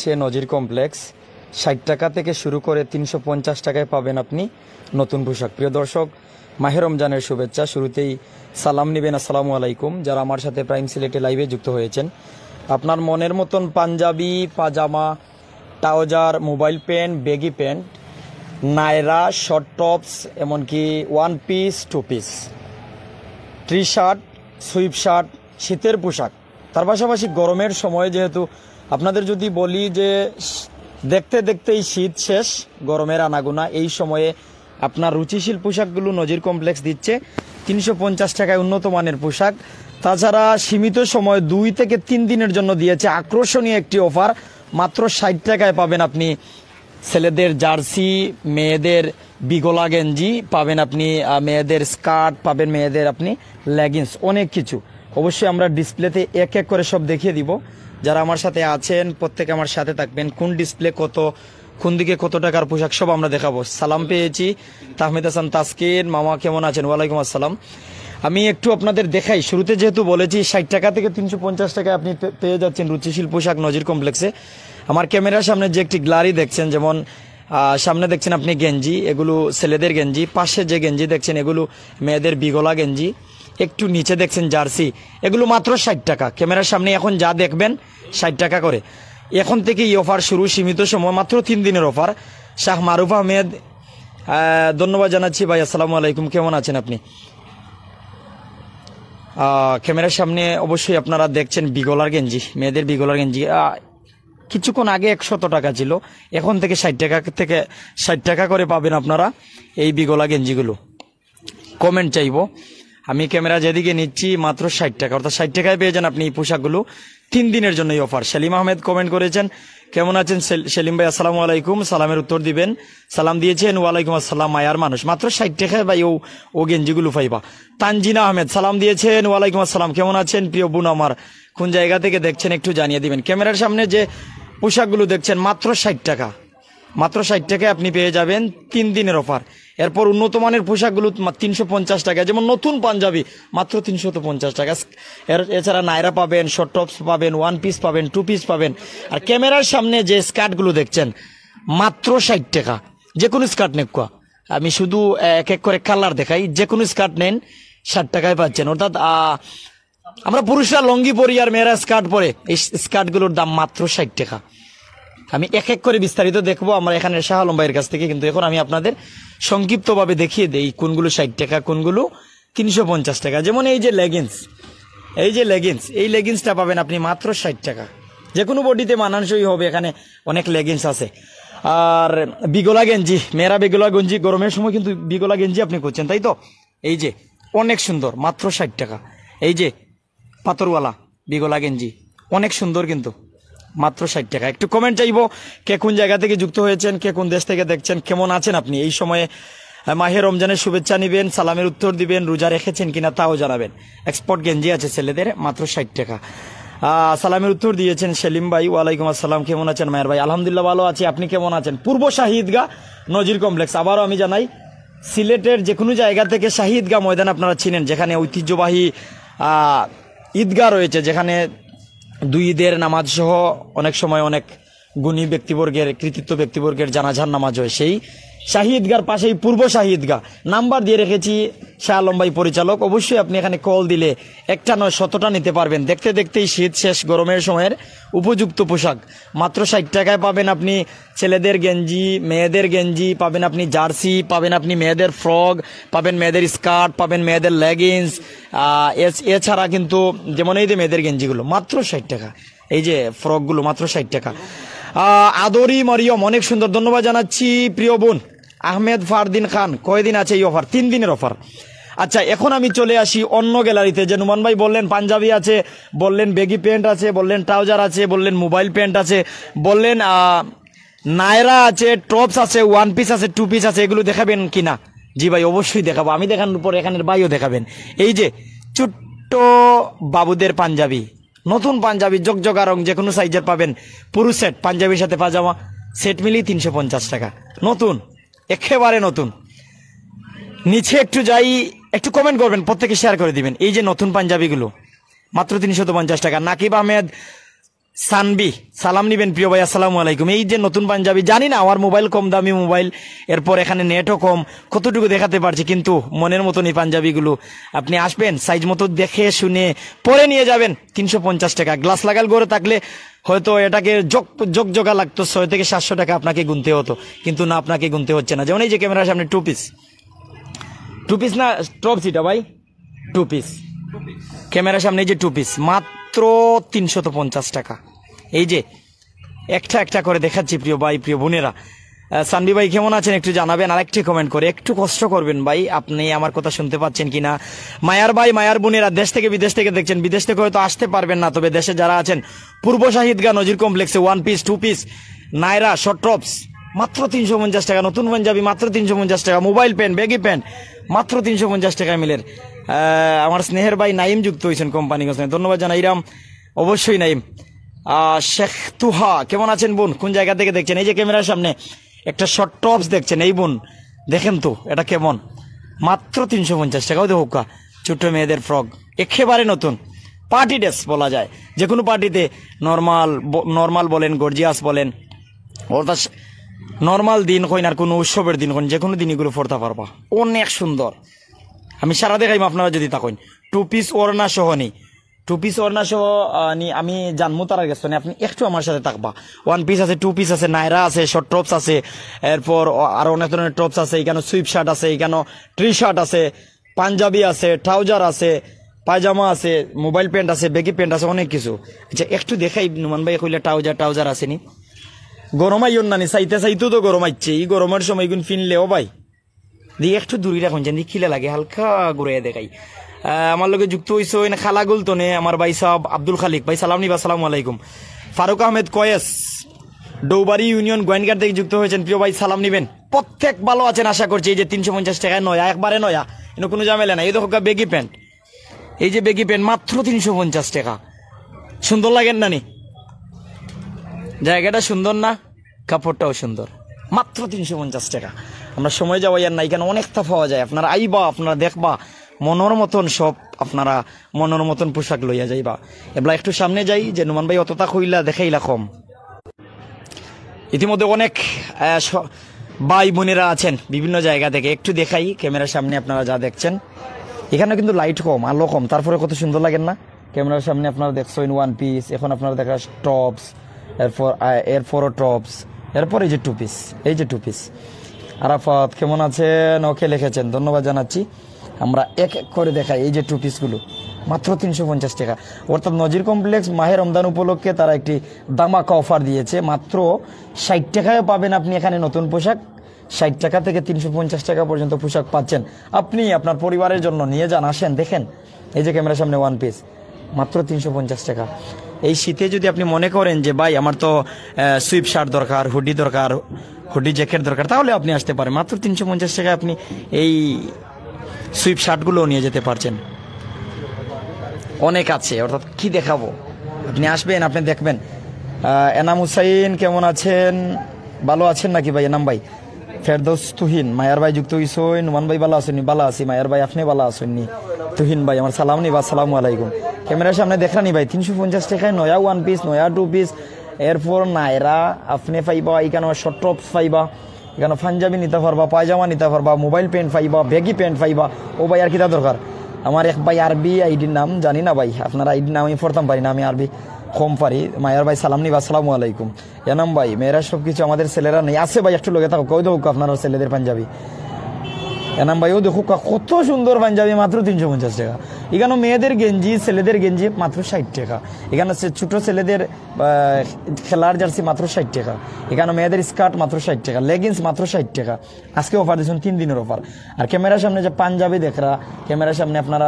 হচ্ছে নজির কমপ্লেক্স। 60 টাকা থেকে শুরু করে 350 টাকায় পাবেন আপনি নতুন পোশাক। প্রিয় দর্শক, মাহে রমজানের শুভেচ্ছা। শুরুতেই সালাম নেবেন, আসসালামু আলাইকুম। যারা আমার সাথে প্রাইম সিলেটে লাইভে যুক্ত হয়েছেন, আপনার মনের মতন পাঞ্জাবি, পাজামা, trouser, mobile pant, baggy pant, Naira, short tops, এমনকি one piece, two piece, T shirt, sweatshirt, শীতের পোশাক, তার পাশাপাশি গরমের সময় যেহেতু আপনাদের যদি বলি যে দেখতে দেখতেই শীত শেষ, গরমের আনাগোনা, এই সময়ে আপনার রুচিশীল পোশাকগুলো নজির কমপ্লেক্স দিচ্ছে 350 টাকায় উন্নত মানের পোশাক। তাছাড়া সীমিত সময় 2 থেকে 3 দিনের জন্য দিয়েছে আকর্ষণীয় একটি অফার। মাত্র 60 টাকায় পাবেন আপনি ছেলেদের জার্সি, মেয়েদের বিগলা গেঞ্জি পাবেন আপনি, মেয়েদের স্কার্ট পাবেন, মেয়েদের আপনি লেগিংস, অনেক কিছু। অবশ্যই আমরা ডিসপ্লেতে এক এক করে সব দেখিয়ে দিব। যারা আমার সাথে আছেন প্রত্যেকে আমার সাথে থাকবেন। কোন ডিসপ্লে কত, কোন দিকে কত টাকার পোশাক সব আমরা দেখাবো। সালাম পেয়েছি তাহমিদ হাসান তাসকিন, মামা কেমন আছেন? ওয়ালাইকুম আসসালাম। আমি একটু আপনাদের দেখাই। শুরুতে যেহেতু বলেছি 60 টাকা থেকে 350 টাকায় আপনি পেয়ে যাচ্ছেন রুচিশীল পোশাক নজির কমপ্লেক্সে। আমার ক্যামেরার সামনে যে একটি গ্লারি দেখছেন, যেমন সামনে দেখছেন আপনি গেঞ্জি, এগুলো ছেলেদের গেঞ্জি। পাশে যে গেঞ্জি দেখছেন এগুলো মেয়েদের বিগলা গেঞ্জি। একটু নিচে দেখছেন জার্সি, এগুলো মাত্র 60 টাকা। ক্যামেরার সামনে এখন যা দেখবেন 60 টাকা করে। এখন থেকে এই অফার শুরু, সীমিত সময়, মাত্র 3 দিনের অফার। শাহ মারুফ আহমেদ, ধন্যবাদ জানাচ্ছি ভাই, আসসালামু আলাইকুম, কেমন আছেন আপনি? ক্যামেরার সামনে অবশ্যই আপনারা দেখছেন বিগলার গেঞ্জি, মেয়েদের বিগলার গেঞ্জি। কিছুক্ষণ আগে 100 টাকা ছিল, এখন থেকে 60 টাকা করে পাবেন আপনারা এই বিগলা গেঞ্জিগুলো। কমেন্ট চাইবো। আমি ক্যামেরা যেদিকে নিচ্ছি মাত্র 60 টাকা, অর্থাৎ 60 টাকায় পেয়ে যান আপনি এই পোশাকগুলো 3 দিনের জন্য এই অফার। সেলিম আহমেদ কমেন্ট করেছেন, কেমন আছেন সেলিম ভাই? আসসালামু আলাইকুম। সালামের উত্তর দিবেন। সালাম দিয়েছেন, ওয়ালাইকুম আসসালাম। মায়ার মানুষ, মাত্র 60 টাকায় ভাই ও গেঞ্জিগুলো পাইবা। তানজিনা আহমেদ সালাম দিয়েছেন, ওয়ালাইকুম আসসালাম, কেমন আছেন প্রিয় বোন আমার? কোন জায়গা থেকে দেখছেন একটু জানিয়ে দিবেন। ক্যামেরার সামনে যে পোশাকগুলো দেখছেন মাত্র 60 টাকা, মাত্র 60 টাকায় আপনি পেয়ে যাবেন 3 দিনের অফার। এরপর উন্নত মানের পোশাকগুলো 350 টাকা, যেমন নতুন পাঞ্জাবি মাত্র 350 টাকা। এছাড়া নায়রা পাবেন, শর্ট টপস পাবেন, ওয়ান পিস পাবেন, টু পিস পাবেন। আর ক্যামেরার সামনে যে স্কার্টগুলো দেখছেন মাত্র 60 টাকা। যে কোনো স্কার্ট নেন, আমি শুধু এক এক করে কালার দেখাই, যে কোনো স্কার্ট নেন 60 টাকায় পাচ্ছেন। অর্থাৎ আমরা পুরুষরা লঙ্গি পরি আর মেয়েরা স্কার্ট পরে, এই স্কার্টগুলোর দাম মাত্র 60 টাকা। আমি এক এক করে বিস্তারিত দেখবো আমরা এখানে শাহ আলম ভাইয়ের কাছ থেকে, কিন্তু এখন আমি আপনাদের সংক্ষিপ্তভাবে দেখিয়ে দেই কোনগুলো 60 টাকা, কোনগুলো 350 টাকা। যেমন এই যে লেগিংস, এই লেগিংসটা পাবেন আপনি মাত্র 60 টাকা। যে কোনো বডিতে মানানসই হবে, এখানে অনেক লেগিংস আছে। আর বিগলা গেঞ্জি, মেয়েরা বিগলা গেঞ্জি, গরমের সময় কিন্তু বিগলা গেঞ্জি আপনি করছেন, তাই তো? এই যে অনেক সুন্দর, মাত্র 60 টাকা। এই যে পাথরওয়ালা বিগলা গেঞ্জি, অনেক সুন্দর কিন্তু, মাত্র 60 টাকা। একটু কমেন্ট চাইবো, কে কোন জায়গা থেকে যুক্ত হয়েছেন, কে কোন দেশ থেকে দেখছেন, কেমন আছেন আপনি? এই সময়ে মাহে রমজানের শুভেচ্ছা নিবেন, সালামের উত্তর দিবেন, রোজা রেখেছেন কিনা তাও জানাবেন। এক্সপোর্ট গেঞ্জি আছে ছেলেদের, মাত্র 60 টাকা। সালামের উত্তর দিয়েছেন সেলিম ভাই, ওয়ালাইকুম আসসালাম, কেমন আছেন মায়ের ভাই? আলহামদুলিল্লাহ ভালো আছি, আপনি কেমন আছেন? পূর্ব শাহিদগাহ নজির কমপ্লেক্স, আবারও আমি জানাই সিলেটের যে কোনো জায়গা থেকে শাহিদগাহ ময়দান আপনারা চিনেন, যেখানে ঐতিহ্যবাহী ঈদগাহ রয়েছে, যেখানে 2 ঈদের নামাজ সহ অনেক সময় অনেক গুণী ব্যক্তিবর্গের, কৃতিত্ব ব্যক্তিবর্গের জানাজার নামাজ হয়। সেই শাহিদগার পাশেই পূর্ব শাহিদগাহ, নাম্বার দিয়ে রেখেছি শাহ আলম ভাই পরিচালক। অবশ্যই আপনি এখানে কল দিলে একটা নয় 100টা নিতে পারবেন। দেখতে দেখতেই শীত শেষ, গরমের সময়ের উপযুক্ত পোশাক মাত্র 60 টাকায় পাবেন আপনি। ছেলেদের গেঞ্জি, মেয়েদের গেঞ্জি পাবেন আপনি, জার্সি পাবেন আপনি, মেয়েদের ফ্রক পাবেন, মেয়েদের স্কার্ট পাবেন, মেয়েদের লেগিংস। এছাড়া কিন্তু যেমন এই যে মেয়েদের গেঞ্জিগুলো মাত্র 60 টাকা, এই যে ফ্রকগুলো মাত্র 60 টাকা। আদরি মরিয়ম অনেক সুন্দর, ধন্যবাদ জানাচ্ছি প্রিয় বোন। আহমেদ ফারদিন খান, কয়দিন আছে এই অফার? 3 দিনের অফার। আচ্ছা, এখন আমি চলে আসি অন্য গ্যালারিতে। যে নুমান ভাই বললেন পাঞ্জাবি আছে, বললেন বেগি প্যান্ট আছে, বললেন ট্রাউজার আছে, বললেন মোবাইল প্যান্ট আছে, বললেন নায়রা আছে, টপস আছে, ওয়ান পিস আছে, টু পিস আছে, এগুলো দেখাবেন কিনা? জি ভাই, অবশ্যই দেখাবো। আমি দেখানোর পর এখানের ভাইও দেখাবেন। এই যে ছোট্ট বাবুদের পাঞ্জাবি, নতুন পাঞ্জাবি, জগজগা রং, যে কোনো সাইজের পাবেন। পুরো সেট, পাঞ্জাবির সাথে পাজামা সেট মিলিয়ে 350 টাকা, নতুন, একেবারে নতুন। নিচে একটু যাই, একটু কমেন্ট করবেন, প্রত্যেকে শেয়ার করে দিবেন। এই যে নতুন পাঞ্জাবিগুলো মাত্র 350 টাকা। নাকিব আহমেদ সানবি সালাম নিবেন প্রিয় ভাই, আসসালামু আলাইকুম। এই যে নতুন পাঞ্জাবি, জানি না আমার মোবাইল কম দামি মোবাইল, এরপর এখানে নেটও কম, কতটুকু দেখাতে পারছি, কিন্তু মনের মতন এই পাঞ্জাবিগুলো আপনি আসবেন সাইজ মতো দেখে শুনে পরে নিয়ে যাবেন। 350 টাকা। গ্লাস লাগাল গড়ে থাকলে হয়তো এটাকে জগা লাগতো, 600 থেকে 700 টাকা আপনাকে গুনতে হতো, কিন্তু না, আপনাকে গুনতে হচ্ছে না। যেমন এই যে ক্যামেরার সামনে টু পিস না টপস, এটা ভাই টু পিস, ক্যামেরার সামনে এই যে টু পিস মাত্র 350 টাকা। এই যে একটা একটা করে দেখাচ্ছি প্রিয় ভাই প্রিয় বোনেরা। সানবি ভাই কেমন আছেন একটু জানাবেন, আর একটি কমেন্ট করে একটু কষ্ট করবেন ভাই, আপনি আমার কথা শুনতে পাচ্ছেন কিনা। মায়ার ভাই মায়ার বোনেরা দেশ থেকে বিদেশ থেকে দেখছেন, বিদেশ থেকে হয়তো আসতে পারবেন না, তবে দেশে যারা আছেন পূর্ব শাহিদগা নজির কমপ্লেক্সে one piece two piece Naira short tops মাত্র 350 টাকা, নতুন পাঞ্জাবি মাত্র 350 টাকা, মোবাইল প্যান্ট ব্যাগি প্যান্ট মাত্র 350 টাকা মিলের। আমার স্নেহের ভাই নাইম যুক্ত হয়েছেন কোম্পানি, ধন্যবাদ জানাই রাম, অবশ্যই নাইম। শেখ তুহা কেমন আছেন বোন, কোন জায়গা থেকে দেখছেন? এই যে ক্যামেরার সামনে একটা শর্ট টপস দেখছেন, এই বোন দেখেন তো এটা কেমন, মাত্র 350 টাকা। দেখো ছোট্ট মেয়েদের ফ্রক, একেবারে নতুন পার্টি ড্রেস বলা যায়, যে কোনো পার্টিতে নর্মাল বলেন গর্জিয়াস বলেন, অর্থাৎ নর্মাল দিন কইন আর কোনো উৎসবের দিন কইন, যে কোনো দিন এগুলো পরতে পারবা, অনেক সুন্দর। আমি সারা দেখাইম আপনারা যদি তাকইন। টু পিস ওড়না সহ নি, টু পিস ওড়না সহ আমি জানমু তার গেছ আপনি একটু আমার সাথে থাকবা। ওয়ান পিস আছে, টু পিস আছে, নায়রা আছে, শর্ট টপস আছে, এরপর আরো অনেক ধরনের টপস আছে, এখানে সুইপ শার্ট আছে, এখানে ট্রি শার্ট আছে, পাঞ্জাবি আছে, ট্রাউজার আছে, পায়জামা আছে, মোবাইল প্যান্ট আছে, বেগি প্যান্ট আছে, অনেক কিছু। আচ্ছা একটু দেখাই নুমান ভাই কইলে ট্রাউজার আছে নি, গরমাইন না নি, চাইতেও তো গরমাইছে, এই গরমের সময় গুণ ফিনলেও ভাই দিয়ে একটু দূরে রাখুন, যেন খিলে লাগে, হালকা ঘুরে দেখাই। আমার লগে যুক্ত হয়েছে ওই খালা গুলতনে আমার ভাই সাহেব আব্দুল খালিক ভাই, সালাম নিবা, আসসালামু আলাইকুম। ফারুক আহমেদ কয়েস ডৌবাড়ি ইউনিয়ন গোয়েনঘাট থেকে যুক্ত হয়েছেন, প্রিয় ভাই সালাম নিবেন। প্রত্যেক ভালো আছেন আশা করছি। এই যে 350 টাকায় নয়া, একবারে নয়া, এনে কোনো ঝামেলা নাই। এই দেখো বেগি প্যান্ট, এই যে বেগি প্যান্ট মাত্র 350 টাকা। সুন্দর লাগেন না নি? জায়গাটা সুন্দর না? কাপড়টাও সুন্দর, মাত্র 350 টাকা। আমরা সময় যাওয়াই আর না, এখানে অনেকটা পাওয়া যায়। আপনারা আইবা, আপনারা দেখবা, মনের মতন সব, আপনারা মনের মতন পোশাক লইয়া যাইবা। এবার একটু সামনে যাই, যে নুমান ভাই অতটা কইলা দেখাইলা কম। ইতিমধ্যে অনেক ভাই বোনেরা আছেন বিভিন্ন জায়গা থেকে, একটু দেখাই ক্যামেরার সামনে আপনারা যা দেখছেন। এখানে কিন্তু লাইট কম, আলো কম, তারপরে কত সুন্দর লাগেন না? ক্যামেরার সামনে আপনারা দেখছেন ওয়ান পিস, এখন আপনারা দেখা টপস, এরপরও টপস, এরপর এই যে টু পিস, এই যে টু পিস। আরাফাত কেমন আছেন, ওকে লিখেছেন, ধন্যবাদ জানাচ্ছি। আমরা এক এক করে দেখাই। এই যে টু পিসগুলো মাত্র 350 টাকা। অর্থাৎ নজির কমপ্লেক্স মাহে রমজান উপলক্ষে তারা একটি দামাকা অফার দিয়েছে, মাত্র 60 টাকায় পাবেন আপনি এখানে নতুন পোশাক। 60 টাকা থেকে 350 টাকা পর্যন্ত পোশাক পাচ্ছেন। আপনি আপনার পরিবারের জন্য নিয়ে যান, আসেন দেখেন। এই যে ক্যামেরার সামনে ওয়ান পিস মাত্র 350 টাকা। এই শীতে যদি আপনি মনে করেন যে ভাই আমার তো সুইপ শার্ট দরকার, হুডি দরকার, হুডি জ্যাকেট দরকার, তাহলে আপনি আসতে পারেন। মাত্র 350 টাকায় আপনি এই সুইপ শার্টগুলো নিয়ে যেতে পারছেন। অনেক আছে, অর্থাৎ কি দেখাবো, আপনি আসবেন, আপনি দেখবেন। এনাম হুসাইন কেমন আছেন, ভালো আছেন নাকি ভাই? এনাম ভাই, ফেরদৌস তুহিন, মায়ার ভাই যুক্ত হইসই, নুমান ভাই ভালো আসেননি? ভালো আছি মায়ার ভাই, আপনি ভালো আসেননি? তুহিন ভাই আমার সালাম নিবা, আসসালামু আলাইকুম। ক্যামেরার সামনে দেখানি ভাই 350 টাকায় নয়া ওয়ান পিস, নয়া টু পিস, এরপর নায়রা আপনি পাইবা, এখানে শর্ট টপস পাইবা, এখানে পাঞ্জাবি নিতে পারবা, পায়জামা নিতে পারবা, মোবাইল প্যান্ট পাইবা, ব্যাগি প্যান্ট পাইবা। ও ভাই আর কিতা দরকার? আমার এক ভাই আরবি আইডির নাম জানি না ভাই, আপনার আইডির নাম আমি পড়তাম পারি না, আমি আরবি কম পারি। মায়ার ভাই সালাম নিবা, আসসালামু আলাইকুম। এনাম ভাই মেয়েরা সব কিছু, আমাদের ছেলেরা নেই, আছে ভাই একটু লোকে থাকো, কই দেবো আপনার ছেলেদের পাঞ্জাবি। এনাম ভাই ও দেখো কত সুন্দর পাঞ্জাবি, মাত্র 350 টাকা। এখানে মেয়েদের গেঞ্জি, ছেলেদের গেঞ্জি মাত্র 60 টাকা। এখানে ছোট ছেলেদের খেলার জার্সি মাত্র 60 টাকা। এখানে মেয়েদের স্কার্ট মাত্র 60 টাকা, লেগিংস মাত্র 60 টাকা। আজকে অফার দিচ্ছেন 3 দিনের অফার। আর ক্যামেরার সামনে যে পাঞ্জাবি দেখরা, ক্যামেরার সামনে আপনারা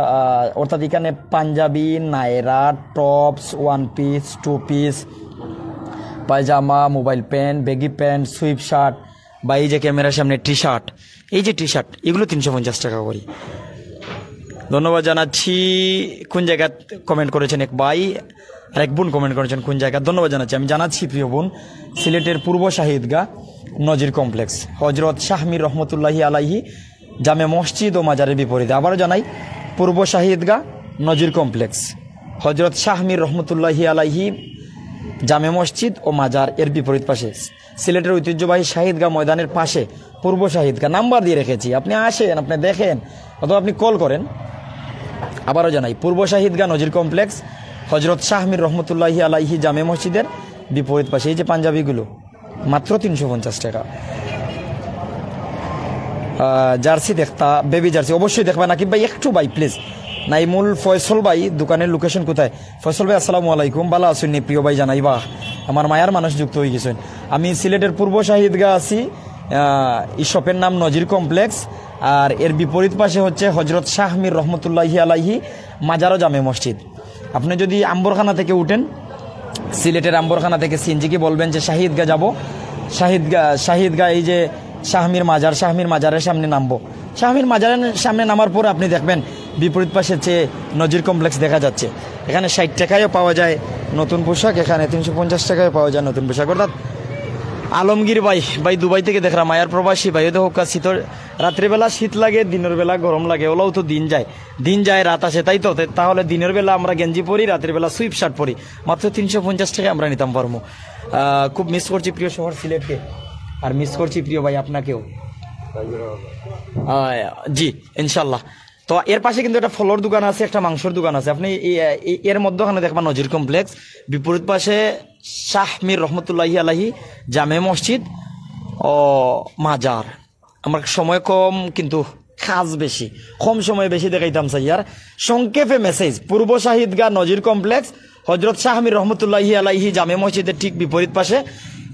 অর্থাৎ এখানে panjabi, Naira, tops, one piece, two piece, পায়জামা, mobile pant, baggy pant, sweatshirt, বা এই যে ক্যামেরার সামনে টি শার্ট, এই যে টি শার্ট, এগুলো 350 টাকা করি। ধন্যবাদ জানাচ্ছি। কোন জায়গা কমেন্ট করেছেন এক ভাই, আর এক বোন কমেন্ট করেছেন কোন জায়গা, ধন্যবাদ জানাচ্ছি। আমি জানাচ্ছি প্রিয় বোন, সিলেটের পূর্ব শাহিদগা নজির কমপ্লেক্স, হজরত শাহমীর রহমতুল্লাহি আলাইহি জামে মসজিদ ও মাজারের বিপরীতে। আবারও জানাই, পূর্ব শাহিদগা নজির কমপ্লেক্স, হজরত শাহমীর রহমতুল্লাহি আলাইহি জামে মসজিদ ও মাজার এর বিপরীত পাশে, সিলেটের ঐতিহ্যবাহী শাহিদগাহ ময়দানের পাশে, পূর্ব শাহিদগাহ। নাম্বার দিয়ে রেখেছি, আপনি আসেন, আপনি দেখেন, অথবা আপনি কল করেন। আবারও জানাই, পূর্ব শাহিদগাহ নজির কমপ্লেক্স, হজরত শাহ মীর রহমতুল্লাহি আলাইহি জামে মসজিদের বিপরীত পাশে। এই যে পাঞ্জাবিগুলো মাত্র 350 টাকা। জার্সি দেখতা, বেবি জার্সি অবশ্যই দেখবা। নাকিব ভাই একটু ভাই প্লিজ। নাইমুল ফয়সল ভাই, দোকানের লোকেশন কোথায়? ফয়সল ভাই আসসালামু আলাইকুম, ভালো আছেন নি প্রিয় ভাই? জানাই বাহ, আমার মায়ার মানুষ যুক্ত হয়ে গেছেন। আমি সিলেটের পূর্ব শাহিদগাহ আছি, এই শপের নাম নজির কমপ্লেক্স, আর এর বিপরীত পাশে হচ্ছে হজরত শাহ মীর রহমতুল্লাহি আলাইহি মাজারও জামে মসজিদ। আপনি যদি আম্বরখানা থেকে উঠেন, সিলেটের আম্বরখানা থেকে সিএনজিকে বলবেন যে শাহিদগাহ যাব, শাহিদগাহ এই যে শাহমীর মাজার, শাহমীর মাজারের সামনে নামবো। শাহমীর মাজারের সামনে নামার পর আপনি দেখবেন বিপরীত পাশে চেয়ে নজির কমপ্লেক্স দেখা যাচ্ছে। এখানে 60 টাকায়ও পাওয়া যায় নতুন পোশাক, এখানে 350 টাকায় পাওয়া যায় নতুন পোশাক। অর্থাৎ আলমগীর ভাই দুবাই থেকে দেখলাম, মায়ার প্রবাসী ভাই, তো হোক শীতর, রাত্রিবেলা শীত লাগে, দিনের বেলা গরম লাগে, ওলাও তো দিন যায় রাত আসে, তাই তো। তাহলে দিনের বেলা আমরা গেঞ্জি পরি, রাত্রির বেলা সুইপ শার্ট পরি, মাত্র 350 টাকায় আমরা নিতাম পারবো। খুব মিস করছি প্রিয় শহর সিলেটকে, আর মিস করছি প্রিয় ভাই আপনাকেও। জি ইনশাল্লাহ। তো এর পাশে কিন্তু একটা ফলের দোকান আছে, একটা মাংসের দোকান আছে। আপনি এর মধ্যখানে দেখবেন নজির কমপ্লেক্স, বিপরীত পাশে শাহ মীর রহমতুল্লাহি আলাইহি জামে মসজিদ ও মাজার। আমার সময় কম কিন্তু কাজ বেশি, কম সময়ে বেশি দেখাইতাম স্যার। সংক্ষেপে মেসেজ, পূর্ব শাহিদগাহ নজির কমপ্লেক্স, হজরত শাহ মীর রহমতুল্লাহি আলাইহি জামে মসজিদের ঠিক বিপরীত পাশে।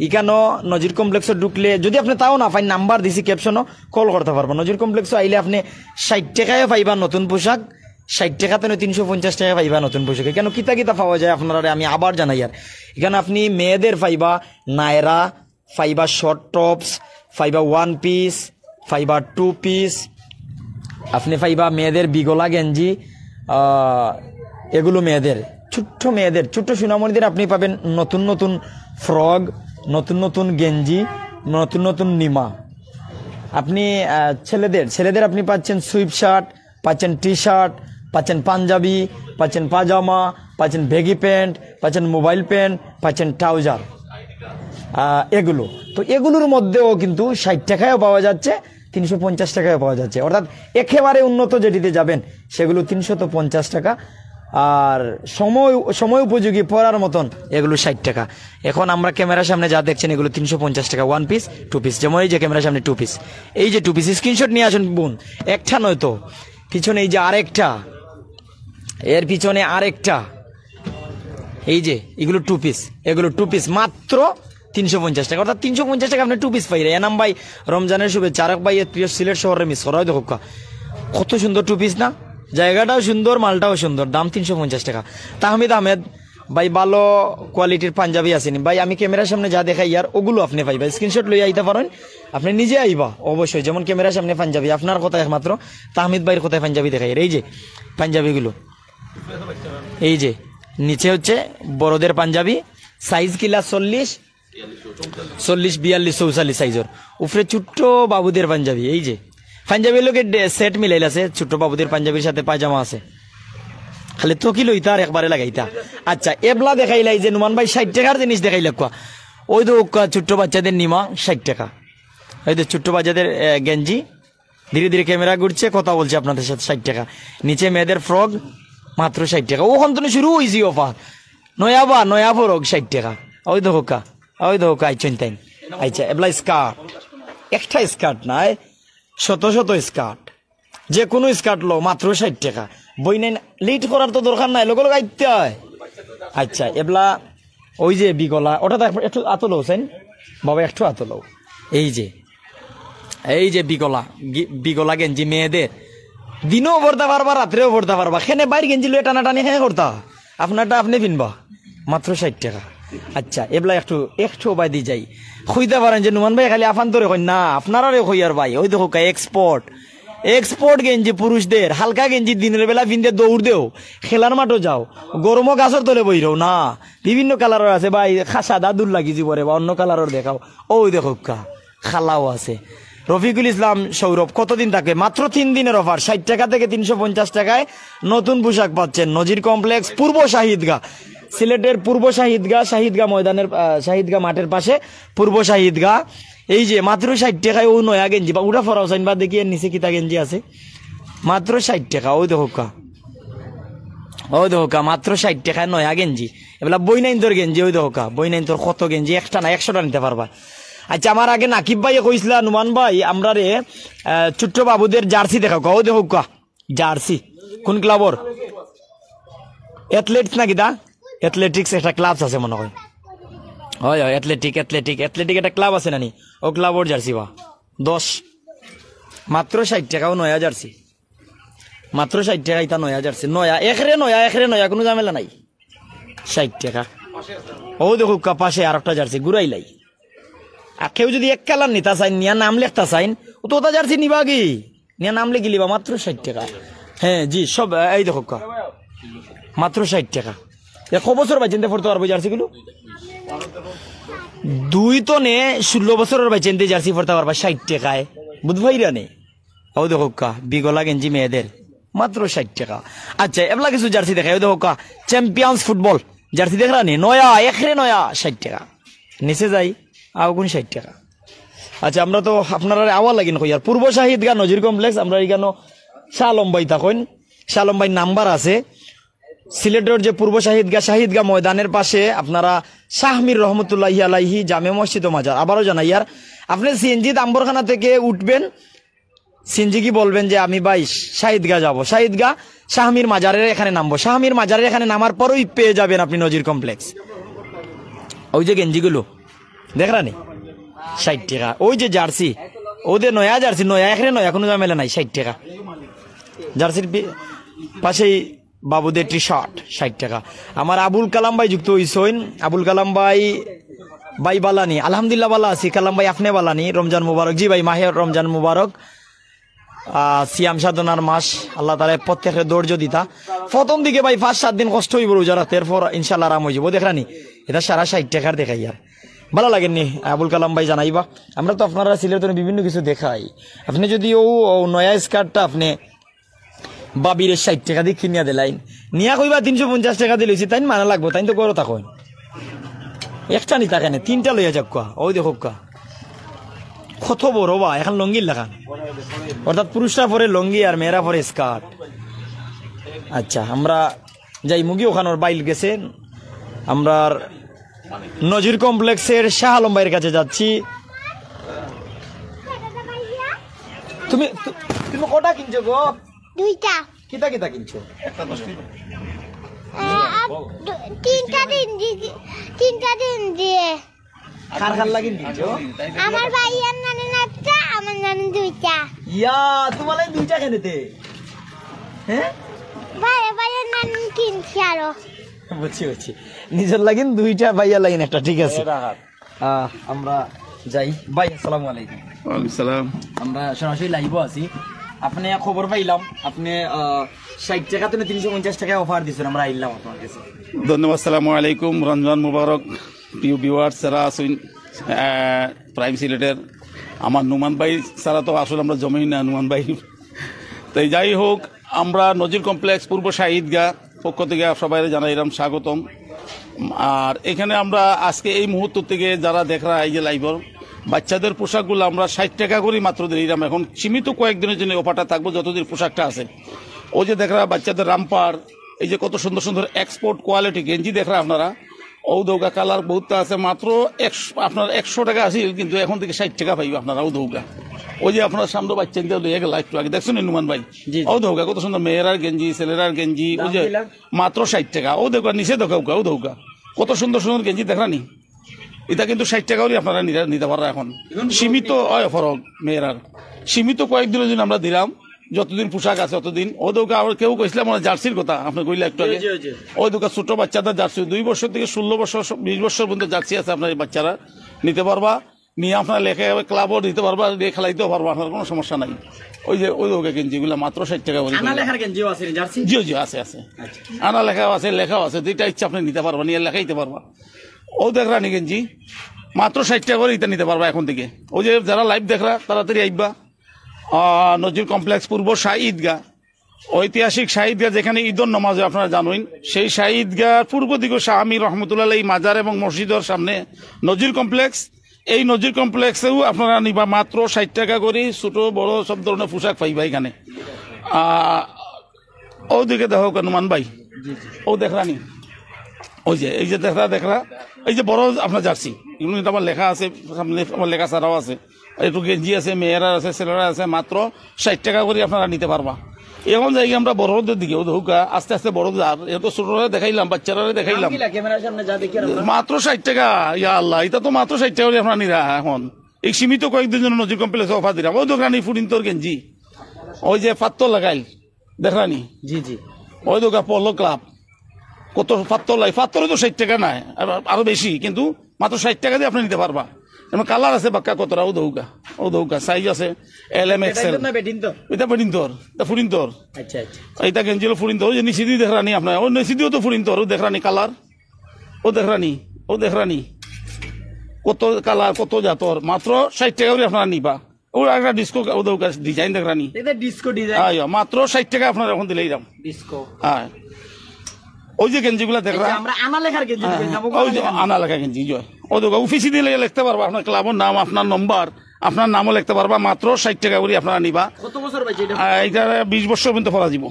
এখানেও নজির কমপ্লেক্সে ঢুকলে যদি আপনি তাও না পাই, নাম্বার দিছি ক্যাপশনও, কল করতে পারবেন। নজির কমপ্লেক্সে আইলে আপনি 60 টাকায় পাইবা নতুন পোশাক, 60 টাকাতে 350 টাকায় পাইবা নতুন পোশাক। কেন কিতা পাওয়া যায় আপনারা আমি আবার জানাই। আর এখানে আপনি মেয়েদের পাইবা নায়রা, পাইবা শর্ট টপস, পাইবা 1 পিস, পাইবা 2 পিস, আপনি পাইবা মেয়েদের বিগলা গেঞ্জি, এগুলো মেয়েদের, ছোট্ট সোনামণিদের আপনি পাবেন নতুন নতুন ফ্রক, নতুন গেঞ্জি, নতুন নিমা। আপনি ছেলেদের আপনি পাচ্ছেন সুইপ শার্ট, পাচ্ছেন টি শার্ট, পাচ্ছেন পাঞ্জাবি, পাচ্ছেন পাজামা, পাচ্ছেন ভেগি প্যান্ট, পাচ্ছেন মোবাইল প্যান্ট, পাচ্ছেন ট্রাউজার, এগুলো। তো এগুলোর মধ্যেও কিন্তু 60 টাকায়ও পাওয়া যাচ্ছে, 350 টাকায় পাওয়া যাচ্ছে। অর্থাৎ একেবারে উন্নত যেটিতে যাবেন সেগুলো 350 টাকা, আর সময় উপযোগী পরার মতন এগুলো 60 টাকা। এখন আমরা ক্যামেরার সামনে যা দেখছেন এগুলো 350 টাকা, 1 পিস 2 পিস। যেমন এই যে ক্যামেরার সামনে 2 পিস, এই যে 2 পিস, স্ক্রিনশট নিয়ে আসুন বোন, একটা নয় তো, পিছনে এই যে আরেকটা, এর পিছনে আরেকটা, এই যে এগুলো 2 পিস, এগুলো 2 পিস মাত্র 350 টাকা। অর্থাৎ 350 টাকা আপনি 2 পিস পাই। এনাম ভাই রমজানের শুভেচ্ছা, আরেক ভাই প্রিয় সিলেট শহরে মিস করা দেখো কত সুন্দর 2 পিস না, জায়গাটাও সুন্দর, মালটাও সুন্দর, দাম 350 টাকা। তাহমিদ আহমেদ ভাই, ভালো কোয়ালিটির পাঞ্জাবি আসেনি ভাই, আমি ক্যামেরার সামনে যা দেখাই আর ওগুলো আপনি পাইবা, স্ক্রিনশট লইয়া আইতে পারেন, আপনি নিজে আইবা অবশ্যই। যেমন ক্যামেরার সামনে পাঞ্জাবি, আপনার কথায় একমাত্র তাহমিদ ভাইয়ের কথায় পাঞ্জাবি দেখাই। এই যে পাঞ্জাবিগুলো, এই যে নিচে হচ্ছে বড়দের পাঞ্জাবি, সাইজ কিলা 40, 42, 44 সাইজের, উপরে ছোট্ট বাবুদের পাঞ্জাবি। এই যে পাঞ্জাবির লোকের সেট মিলাইল আছে, ছোট্ট বাবুদের পাঞ্জাবির সাথে পায়জামা আছে, খালি তো কি লইতা আর একবারে লাগাইতা। আচ্ছা এবলা দেখাইলাই যে নুমান ভাই 60 টাকার জিনিস দেখাইলা কোয়া, ওই তো ছোট্ট বাচ্চাদের নিমা 60 টাকা, ওই তো ছোট্ট বাচ্চাদের গেঞ্জি, ধীরে ধীরে ক্যামেরা ঘুরছে, কথা বলছে আপনাদের সাথে, 60 টাকা। নিচে মেয়েদের ফ্রক মাত্র 60 টাকা। ওখান তো শুরু হয়েছি অফার, নয়া ফ্রক 60 টাকা। ওই দেখো আইছেন তাই। আচ্ছা এবলা স্কার্ট, একটা স্কার্ট নাই, শত স্কার্ট, যে কোনো স্কার্ট লো মাত্র 60 টাকা। বই নাই, লেট করার তো দরকার নাই, লোক আইতে হয়। আচ্ছা এবলা ওই যে বিগলা, ওটা তো একটু আতো লো সেন বাবা, একটু আতো লো। এই যে বিগলা গেঞ্জি মেয়েদের, দিনও ভরতে পারবা, রাত্রেও ভরতে পারবা, খেনে বাইর গেঞ্জি লুয়ে টানাটানি হ্যাঁ করতা, আপনারটা আপনি পিনবা মাত্র 60 টাকা। আচ্ছা এবলা একটু বাই দিয়ে যাই, খুঁজতে পারেন যে নুমান ভাই খালি আফান তোরে কই না, আপনারা কই আর ভাই, ওই দেখো এক্সপোর্ট গেঞ্জি পুরুষদের, হালকা গেঞ্জি দিনের বেলা পিনতে দৌড় দেও, খেলার মাঠও যাও, গরমও গাছের তলে বইরও না, বিভিন্ন কালারের আছে ভাই, সাদা দূর লাগিয়েছি পরে বা অন্য কালারের দেখাও। ওই দেখো খালাও আছে। রফিকুল ইসলাম সৌরভ, কতদিন থাকে? মাত্র 3 দিনের অফার, 60 টাকা থেকে 350 টাকায় নতুন পোশাক পাচ্ছেন। নজির কমপ্লেক্স, পূর্ব শাহিদগাহ, সিলেটের পূর্ব শাহিদগা ময়দানের শাহিদগা মাঠের পাশে পূর্ব শাহিদগা। এই যে মাত্র 60 টাকায় ও নয়া গেঞ্জি বা উঠা ফরাও সাইন বা দেখি নিচে কিতা গেঞ্জি আছে মাত্র 60 টাকা। ওই দেখো মাত্র 60 টাকায় নয়া গেঞ্জি। এবেলা বই নাইন তোর গেঞ্জি, ওই দেখো বই নাইন তোর কত গেঞ্জি, একটা না 100টা নিতে পারবা। আচ্ছা আমার আগে নাকিব ভাই কইসলা নুমান ভাই আমরা রে ছোট্ট বাবুদের জার্সি দেখাও। ওই দেখো জার্সি কোন ক্লাবর? অ্যাথলেটিক্স নাকি দা? অ্যাথলেটিক্স একটা ক্লাব আছে মনে হয়। হয় অ্যাথলেটিক একটা ক্লাব আছে নানি, ও ক্লাবর জার্সি বা 10 মাত্র 60 টাকাও নয়া জার্সি, মাত্র 60 টাকা ইতা নয়া জার্সি, নয়া একরে নয়া কোনো ঝামেলা নাই, 60 টাকা। ও দেখো পাশে আর একটা জার্সি ঘুরাইলাই। আর কেউ যদি এক কালার নিতা চাইন নিয়া নাম লেখতা চাইন ও তো ওটা জার্সি নিবা কি নিয়া নাম লিখি লিবা মাত্র 60 টাকা। হ্যাঁ জি সব এই দেখো মাত্র 60 টাকা। 1 বছর বাইচেনতে পড়তে পারবো জার্সিগুলো, 2 তো নে 16 বছরের বাইচেনতে জার্সি পড়তে পারবা 60 টাকায়, বুঝবাই রানে। ও দেখো বিগলা গেঞ্জি মেয়েদের মাত্র 60 টাকা। আচ্ছা এবলা কিছু জার্সি দেখাই। ও দেখো চ্যাম্পিয়ন্স ফুটবল জার্সি দেখ রানি নয়া একরে নয়া 60 টাকা। নিচে যাই আগুন 60 টাকা। আচ্ছা আমরা তো আপনারা আওয়া লাগিন কই আর পূর্ব শাহিদগা নজির কমপ্লেক্স আমরা এখানে শালম্বাই থাকুন, শালম্বাই নাম্বার আছে সিলেটের যে পূর্ব শাহিদগা ময়দানের পাশে আপনারা শাহমীর রহমতুল্লাহি আলাইহি জামে মসজিদ ও মাজার। আবারও জানাই আর আপনি সিএনজি আম্বরখানা থেকে উঠবেন, সিএনজি কি বলবেন যে আমি ভাই শাহিদগা যাব, শাহিদগা শাহমীর মাজারের এখানে নামবো, শাহমীর মাজারের এখানে নামার পরই পেয়ে যাবেন আপনি নজির কমপ্লেক্স। ওই যে গেঞ্জিগুলো দেখ রানি 60 টাকা। ওই যে জার্সি ওদের নয়া জার্সি নয়া এখানে নয়া কোনো ঝামেলা নাই 60 টাকা। জার্সির পাশেই বাবুদের টি শার্ট 60 টাকা। আমার আবুল কালাম ভাই যুক্ত হইছেন, আবুল কালাম ভাই বালানি আলহামদুলিল্লাহ বালা আছি। কালাম ভাই আপনি বালানি, রমজান মুবারক। জি ভাই মাহে রমজান মুবারক, সিয়াম সাধনার মাস, আল্লাহ তাআলা প্রত্যেকের ধৈর্য দিতা। প্রথম দিকে ভাই 5-7 দিন কষ্ট হইব রোজা রাতের পর ইনশাআল্লাহ আরাম হয়ে যাবো। দেখানি এটা সারা 60 টাকার দেখাই আর ভালো লাগেননি আবুল কালাম ভাই জানাইবা। আমরা তো আপনারা সিলেটের বিভিন্ন কিছু দেখাই। আপনি যদি ও নয়া স্কার্টটা আপনি বাবির 60 টাকা দিয়ে কিনিয়া দিলাইন নিয়া কইবা 350 টাকা দিয়ে লইছি, তাই মানা লাগবো, তাই তো করো তখন একটা নি তাকে 3টা লইয়া যাক। ওই দেখো কত বড় বা এখন লঙ্গির লাগান, অর্থাৎ পুরুষরা পরে লঙ্গি আর মেয়েরা পরে স্কার্ট। আচ্ছা আমরা যাই মুগি ওখানোর বাইল গেছে, আমরা নজির কমপ্লেক্সের শাহ আলম ভাইয়ের কাছে যাচ্ছি। তুমি কটা কিনছো গো? 2টা। কিতা কিনছো? তিনটা দিন দিয়ে কার লাগিন কিনছো? আমার ভাইয়ের নানুন একটা, আমার নানুন 2টা। ইয়া তোমার 2টা কেনেতে? হ্যাঁ ভাইয়ের নানুন কিনছি আরো। বুঝছি নিজের লাগিন 2টা, ভাইয়া লাগিন একটা, ঠিক আছে। আমরা যাই ভাই। আসসালামু আলাইকুম। ওয়ালাইকুম সালাম। আমরা সরাসরি লাইভ আছি। আপনি খবর পাইলাম আপনি 60 টাকা তো 350 টাকা অফার দিচ্ছেন, আমরা আইলাম আপনার কাছে। ধন্যবাদ। আসসালামু আলাইকুম, রমজান মুবারক। প্রিয় ভিউয়ার্স যারা আছেন প্রাইম সিলেটের, আমার নুমান ভাই ছাড়া তো আসলে আমরা জমেই না নুমান ভাই। তাই যাই হোক, আমরা নজির কমপ্লেক্স পূর্ব শাহিদগা পক্ষ থেকে সবাই জানাইলাম স্বাগতম। আর এখানে আমরা আজকে এই মুহূর্ত থেকে যারা দেখরা এই যে লাইভর বাচ্চাদের পোশাকগুলো আমরা 60 টাকা করে মাত্র দিলাম। এখন সীমিত কয়েকদিনের জন্য অফারটা থাকবো যতদিন পোশাকটা আছে। ও যে দেখরা বাচ্চাদের রামপার, এই যে কত সুন্দর সুন্দর এক্সপোর্ট কোয়ালিটি গেঞ্জি দেখরা আপনারা, ও দৌগা কালার বহুতটা আছে, মাত্র আপনার 100 টাকা আছে, কিন্তু এখন থেকে 60 টাকা পাইবে আপনারা। ও দৌগা ওই যে আপনার সামনে বাচ্চা লইয়া গেল একটু আগে দেখছেন নুমান ভাই, ও দৌগা কত সুন্দর মেয়েরার গেঞ্জি ছেলেরার গেঞ্জি, ওই যে মাত্র 60 টাকা। ও দৌগা নিচে দেখাউকা, ও দৌগা কত সুন্দর সুন্দর গেঞ্জি দেখরানি, এটা কিন্তু 60 টাকা হলে আপনারা নিতে পারেন। এখন সীমিত ফরক মেয়েরার, সীমিত কয়েকদিনের জন্য আমরা দিলাম, যতদিন পোশাক আছে ততদিন। ও দোকা আবার কেউ কইছিলাম জার্সির কথা, আপনি কইলে একটু আগে। ওই দোকা ছোট বাচ্চাদের জার্সি 2 বছর থেকে 16 বছর 20 বছর পর্যন্ত জার্সি আছে, আপনার বাচ্চারা নিতে পারবা, নিয়ে আপনার লেখা ক্লাবও নিতে পারবা, দিয়ে খেলাইতেও পারবা, আপনার কোনো সমস্যা নাই। ওই যে ওই দোকা গেঞ্জিগুলো মাত্র 60 টাকা করে। জি জি আছে আছে, আনা লেখাও আছে, লেখাও আছে, যেটা ইচ্ছা আপনি নিতে পারবা, নিয়ে লেখাইতে পারবা। ও দেখরানি গেঞ্জি মাত্র 60 টাকা করে এটা নিতে পারবা এখন থেকে। ওই যে যারা লাইভ দেখরা তাড়াতাড়ি আইবা, নজির কমপ্লেক্স পূর্ব শাহ ঈদগাহ ঐতিহাসিক শাহিদগাহ যেখানে ঈদুন নামাজ হয় আপনারা জানেন, সেই শাহিদগাহ পূর্ব দিকে শাহ আমির রহমতুল্লাহ এই মাজার এবং মসজিদের সামনে নজির কমপ্লেক্স। এই নজির কমপ্লেক্সেও আপনারা নিবা মাত্র 60 টাকা করে, ছোট বড় সব ধরনের পোশাক পাইবা এখানে। ওদিকে দেখো নুমান ভাই, ও দেখরানি, ওই যে এই যে দেখরা এই যে বড় আপনার জার্সি, এগুলো কিন্তু আমার লেখা আছে, সামনে আমার লেখা ছাড়াও আছে, একটু গেঞ্জি আছে, মেয়েরা আছে, ছেলেরা আছে, মাত্র 60 টাকা করে আপনারা নিতে পারবা। এখন যাই আমরা বড়দের দিকে হুকা আস্তে আস্তে বড় যার, এত ছোটরা দেখাইলাম, বাচ্চারা দেখাইলাম, মাত্র 60 টাকা। ইয়া আল্লাহ, এটা তো মাত্র 60 টাকা করে আপনারা নিরা। এখন এই সীমিত কয়েকদিন জন্য নজির কমপ্লেক্সে অফার দিলাম। ওই দোকানি ফুরিন্তর গেঞ্জি, ওই যে পাত্তর লাগাইল দেখরানি, জি জি, ওই দোকান পলো ক্লাব, কত পাত্তর লাই, পাত্তরে তো 60 টাকা নাই, আরো বেশি, কিন্তু মাত্র 60 টাকা দিয়ে আপনি নিতে পারবা। এমন কালার আছে বাক্কা কতটা, ও দৌকা সাইজ আছে LM XL, এটা বেডিন্তর, এটা ফুরিন্তর, আচ্ছা আচ্ছা, এইটা গেঞ্জি হলো ফুরিন্তর। ওই যে নিচে দিয়ে দেখরানি আপনার, ওই নিচে দিয়েও তো ফুরিন্তর, ও দেখরানি কালার, ও দেখরানি কত কালার, কত জাতর, মাত্র 60 টাকা করে আপনারা নিবা। ওর একটা ডিস্কো ডিজাইন দেখরানি, ডিস্কো ডিজাইন, মাত্র 60 টাকা আপনারা এখন দিলেই দাম ডিস্কো। হ্যাঁ, ওই যে গেঞ্জিগুলা দেখরা, আমরা আনা লেখার গেঞ্জি, ওই যে আনা লেখা গেঞ্জি, ওই দোকান অফিসে দিলে লিখতে পারবা, আপনার ক্লাবের নাম, আপনার নম্বর, আপনার নামও লিখতে পারবা, মাত্র 60 টাকা করে আপনারা নিবা। কত বছর পাইছে এটা? এটা 20 বছর পর্যন্ত পরা যাব।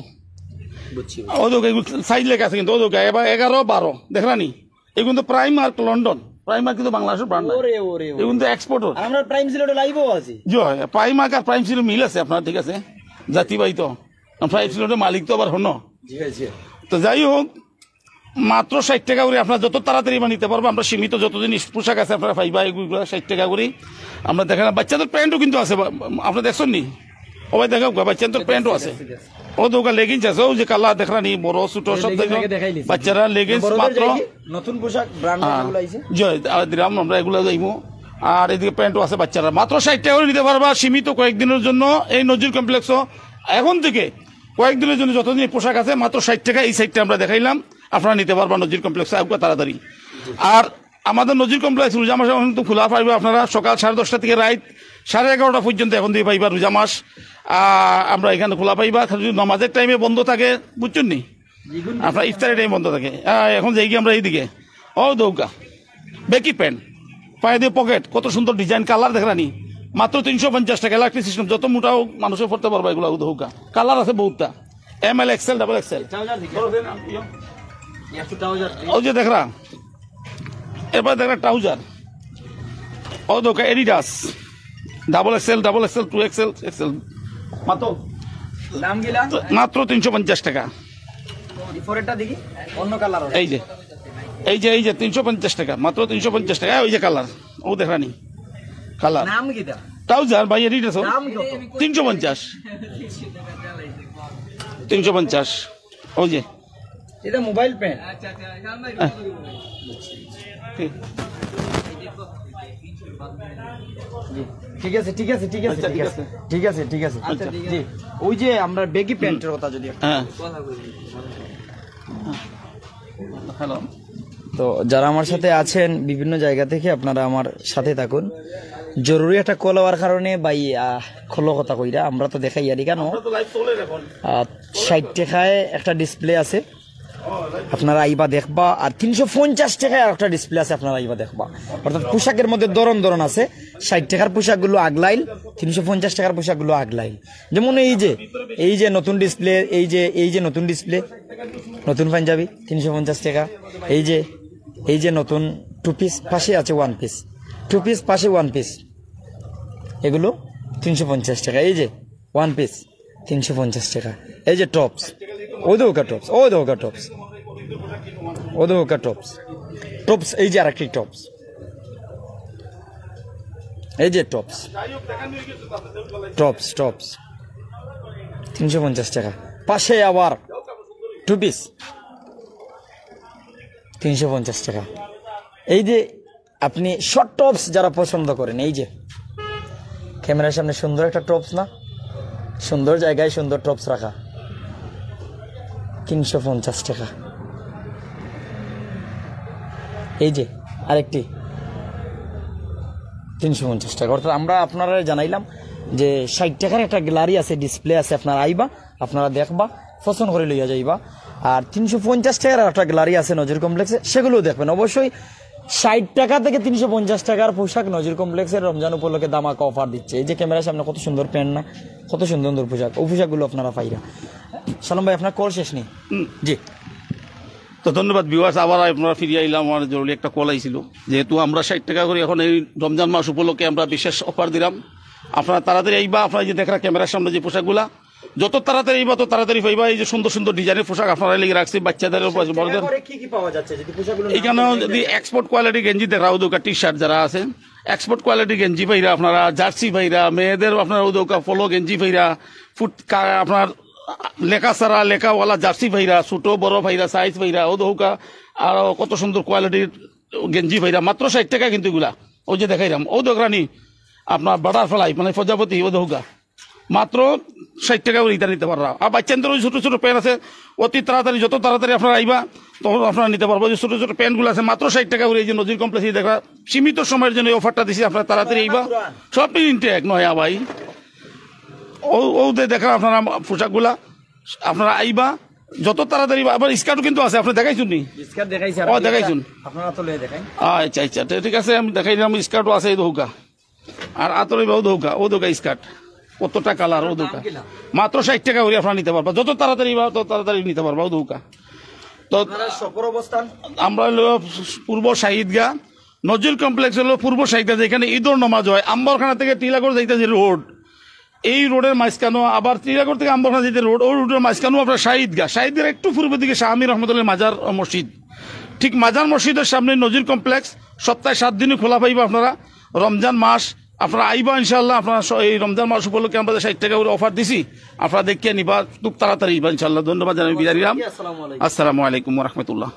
বুঝছি, ওই দোকান সাইজ লেখা আছে কিন্তু, ওই দোকান এবার 11, 12 দেখরানি, এই কিন্তু প্রাইমার্ক লন্ডন, প্রাইমার্ক কিন্তু বাংলাদেশের ব্র্যান্ড না, ওরে ওরে, এই কিন্তু এক্সপোর্টার। আমরা প্রাইম সিলেটে লাইভও আছে, জয় প্রাইমার্ক আর প্রাইম সিলেট মিল আছে আপনার, ঠিক আছে, জাতিবাহী তো প্রাইম সিলেটের মালিক তো আবার হন। তো যাই হোক, মাত্র 60 টাকা করে আপনার যত তাড়াতাড়ি নিতে পারবো। আমরা সীমিত যতদিন পোশাক আছে আপনারা পাইবা, এগুলো 60 টাকা করে আমরা দেখেন। বাচ্চাদের প্যান্টও কিন্তু আছে, আপনার দেখছেন নি, ওই দেখা বাচ্চাদের প্যান্টও আছে, ও দোকান লেগিংস আছে, ও যে কালার দেখরানি, বড় ছোট সব বাচ্চারা লেগিংস, মাত্র নতুন পোশাক ব্র্যান্ড আইছে, জয় দিলাম আমরা, এগুলো যাইবো। আর এদিকে প্যান্টও আছে বাচ্চারা, মাত্র 60 টাকা করে নিতে পারবা সীমিত কয়েকদিনের জন্য। এই নজির কমপ্লেক্স এখন থেকে কয়েকদিনের জন্য যতদিন পোশাক আছে মাত্র 60 টাকা। এই সাইডটা আমরা দেখাইলাম, আপনারা নিতে পারবা নজির কমপ্লেক্সে তাড়াতাড়ি। আর আমাদের নজির কমপ্লেক্স রোজা মাসে কিন্তু খোলা পাইবা আপনারা, সকাল 10:30 থেকে রাত 11:30 পর্যন্ত এখন দিয়ে পাইবা রোজা মাস। আমরা এখানে খোলা পাইবা, নামাজের টাইমে বন্ধ থাকে, বুঝছেন নি, আপনার ইফতারের টাইম বন্ধ থাকে। এখন যাই আমরা এইদিকে, ও দৌকা বেকি প্যান্ট, পায়ে দিয়ে পকেট, কত সুন্দর ডিজাইন, কালার দেখরানি, মাত্র 350 টাকা। ইলেকট্রিক সিস্টেম, যত মোটাও মানুষের পড়তে পারবা এগুলো দৌকা। কালার আছে বহুতটা, ML XL ডাবল XL। ওই যে দেখরা, এরপর দেখরা ট্রাউজার, ও দোকা Adidas double XL 2XL XL, মাত্র 350 টাকা। এই যে 350 টাকা, মাত্র 350 টাকা। ওই যে কালার, ও দেখরানি কালার, ট্রাউজার ভাই এডিডাস 350। ওই যে এটা মোবাইল প্যান্ট, ঠিক আছে ঠিক আছে ঠিক আছে ঠিক আছে ঠিক আছে ঠিক আছে, জি। ওই যে আমরা বেগি প্যান্টের কথা যদি হ্যালো, তো যারা আমার সাথে আছেন বিভিন্ন জায়গা থেকে, আপনারা আমার সাথে থাকুন। জরুরি একটা কল হওয়ার কারণে ভাই খোলো কথা কইরা আমরা তো দেখাই আরি কেন, 60 টাকায় একটা ডিসপ্লে আছে, আপনারা আইবা দেখবা। আর 350 টাকায় একটা ডিসপ্লে আছে, আপনারা আইবা দেখবা। অর্থাৎ পোশাকের মধ্যে ধরন আছে, 60 টাকার পোশাকগুলো আগলাইল, 350 টাকার পোশাকগুলো আগলাইল। যেমন এই যে নতুন ডিসপ্লে, এই যে নতুন ডিসপ্লে, নতুন পাঞ্জাবি 350 টাকা। এই যে নতুন 2 পিস, পাশে আছে 1 পিস, 2 পিস পাশে 1 পিস, এগুলো 350 টাকা। এই যে 1 পিস 350 টাকা। এই যে টপস, টপস, এই যে আরেকটি টপস, এই যে টপস 350 টাকা। পাশে আবার 2 পিস 350 টাকা। এই যে আপনি শর্ট টপস যারা পছন্দ করেন, এই যে ক্যামেরার সামনে সুন্দর একটা টপস, না সুন্দর জায়গায় সুন্দর টপস রাখা, 350 টাকা। এই যে আরেকটি 350 টাকা। অর্থাৎ আমরা আপনারা জানাইলাম যে 60 টাকার একটা গ্যালারি আছে, ডিসপ্লে আছে, আপনারা আইবা, আপনারা দেখবা, পছন্দ করে লইয়া যাইবা। আর 350 টাকার একটা গ্যালারি আছে নজর কমপ্লেক্সে, সেগুলোও দেখবেন। অবশ্যই 60 টাকা থেকে 350 টাকার পোশাক নজর কমপ্লেক্সের রমজান উপলক্ষে দামাকা অফার দিচ্ছে। এই যে ক্যামেরার সামনে কত সুন্দর প্যান্ট না, কত সুন্দর সুন্দর পোশাক, ওই পোশাকগুলো আপনারা পাইরা। সালাম ভাই, আপনার কল শেষ নেই? জি, তো ধন্যবাদ ভিউয়ার্স, আবার আপনারা ফিরে আইলাম। আমার জরুরি একটা কল আইছিল, যেহেতু আমরা 60 টাকা করে এখন এই রমজান মাস উপলক্ষে আমরা বিশেষ অফার দিলাম। আপনারা তাড়াতাড়ি আইবা, আপনারা যে দেখা ক্যামেরার সামনে যে পোশাকগুলা যত তাড়াতাড়ি আইবা তত তাড়াতাড়ি পাইবা। এই যে সুন্দর সুন্দর ডিজাইনের পোশাক আপনারা লেগে রাখছি, বাচ্চাদের বড়দের। কি কি পাওয়া যাচ্ছে যদি পোশাকগুলো? এখানেও যদি এক্সপোর্ট কোয়ালিটি গেঞ্জি দেখাও দোকা, টি শার্ট যারা আছে এক্সপোর্ট কোয়ালিটি গেঞ্জি পাইরা, আপনারা জার্সি পাইরা, মেয়েদের আপনার দোকা ফলো গেঞ্জি পাইরা, আপনার লেখা সারা লেখাওয়ালা জার্সি ভাইরা, ছোট বড় ভাইরা, সাইজ ভাইরা, ও দৌকা আর কত সুন্দর কোয়ালিটির গেঞ্জি ভাইরা, মাত্র 60 টাকা কিন্তু এগুলা। ওই যে দেখাইলাম ও দোকরানি আপনার বাটারফ্লাই মানে প্রজাপতি, ও দৌকা মাত্র 60 টাকা করে ইটা নিতে পারবা। আর বাচ্চাদের ওই ছোট ছোট প্যান্ট আছে, অতি তাড়াতাড়ি যত তাড়াতাড়ি আপনারা আইবা তখন আপনারা নিতে পারবো। যে ছোট ছোট প্যান্টগুলো আছে মাত্র 60 টাকা করে। এই যে নজির কমপ্লেক্সে দেখা সীমিত সময়ের জন্য এই অফারটা দিছি, আপনারা তাড়াতাড়ি আইবা। সব ইনটেক নয় ভাই, ও দেখা আপনারা পোশাকগুলা আপনারা আইবা যত তাড়াতাড়ি। আবার স্কার্টও কিন্তু আছে, আপনি দেখাইছুন নি? স্কার্ট দেখাইছি, ও দেখাইছুন, আপনারা তো লয়ে দেখাই। আচ্ছা আচ্ছা ঠিক আছে, আমি দেখাই দিলাম। স্কার্টও আছে এই দৌকা, আর আতরে ও দৌকা, ও দৌকা স্কার্ট কতটা কালার, ও দৌকা মাত্র 60 টাকা করে আপনারা নিতে পারবা। যত তাড়াতাড়ি বা তত তাড়াতাড়ি নিতে পারবা ও দৌকা। তো সফর অবস্থান আমরা হলো পূর্ব শাহিদগা, নজরুল কমপ্লেক্স হলো পূর্ব শাহিদগা, যেখানে ঈদর নামাজ হয়। আম্বরখানা থেকে টিলাগড় যাইতে যে রোড, এই রোডের মাঝখানো, আবার টিলাগড় থেকে আম্বরখানা যেতে রোড, ওই রোডের মাঝখানো আপনার শাহিদগা। শাহিদগার একটু পূর্বের দিকে শাহ আমির রহমতুল্লাহ মাজার মসজিদ, ঠিক মাজার মসজিদের সামনে নজরুল কমপ্লেক্স। সপ্তাহে 7 দিনই খোলা পাইবা আপনারা। রমজান মাস আপনারা আইবা ইনশাল্লাহ। আপনারা এই রমজান মাস উপলক্ষে আমরা 60 টাকা করে অফার দিছি, আপনারা দেখিয়ে নিবা খুব তাড়াতাড়ি ইনশাল্লাহ। ধন্যবাদ জানাই বিদায় নিলাম। আসসালামু আলাইকুম ওয়া রাহমাতুল্লাহ।